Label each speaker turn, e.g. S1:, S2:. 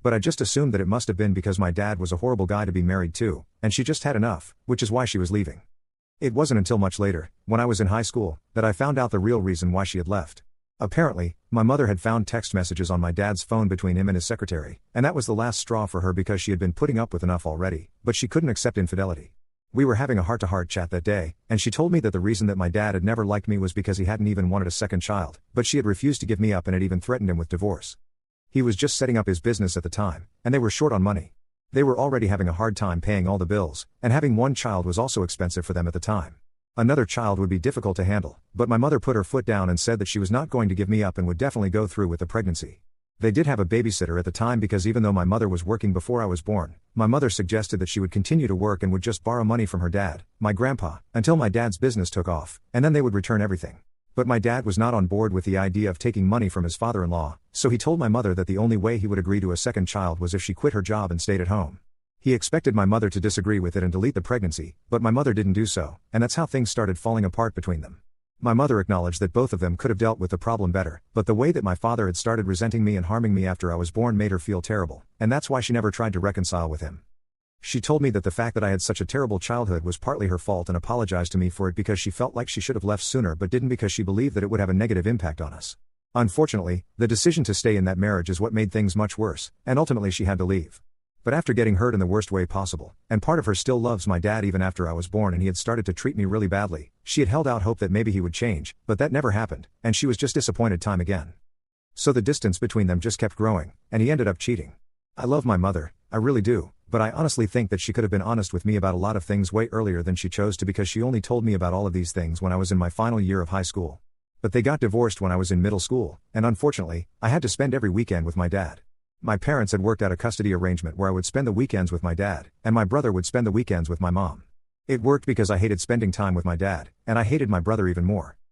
S1: But I just assumed that it must have been because my dad was a horrible guy to be married to, and she just had enough, which is why she was leaving. It wasn't until much later, when I was in high school, that I found out the real reason why she had left. Apparently, my mother had found text messages on my dad's phone between him and his secretary, and that was the last straw for her because she had been putting up with enough already, but she couldn't accept infidelity. We were having a heart-to-heart chat that day, and she told me that the reason that my dad had never liked me was because he hadn't even wanted a second child, but she had refused to give me up and had even threatened him with divorce. He was just setting up his business at the time, and they were short on money. They were already having a hard time paying all the bills, and having one child was also expensive for them at the time. Another child would be difficult to handle, but my mother put her foot down and said that she was not going to give me up and would definitely go through with the pregnancy. They did have a babysitter at the time because even though my mother was working before I was born, my mother suggested that she would continue to work and would just borrow money from her dad, my grandpa, until my dad's business took off, and then they would return everything. But my dad was not on board with the idea of taking money from his father-in-law, so he told my mother that the only way he would agree to a second child was if she quit her job and stayed at home. He expected my mother to disagree with it and delete the pregnancy, but my mother didn't do so, and that's how things started falling apart between them. My mother acknowledged that both of them could have dealt with the problem better, but the way that my father had started resenting me and harming me after I was born made her feel terrible, and that's why she never tried to reconcile with him. She told me that the fact that I had such a terrible childhood was partly her fault and apologized to me for it because she felt like she should have left sooner but didn't because she believed that it would have a negative impact on us. Unfortunately, the decision to stay in that marriage is what made things much worse, and ultimately she had to leave. But after getting hurt in the worst way possible, and part of her still loves my dad even after I was born and he had started to treat me really badly, she had held out hope that maybe he would change, but that never happened, and she was just disappointed time again. So the distance between them just kept growing, and he ended up cheating. I love my mother, I really do, but I honestly think that she could have been honest with me about a lot of things way earlier than she chose to because she only told me about all of these things when I was in my final year of high school. But they got divorced when I was in middle school, and unfortunately, I had to spend every weekend with my dad. My parents had worked out a custody arrangement where I would spend the weekends with my dad, and my brother would spend the weekends with my mom. It worked because I hated spending time with my dad, and I hated my brother even more.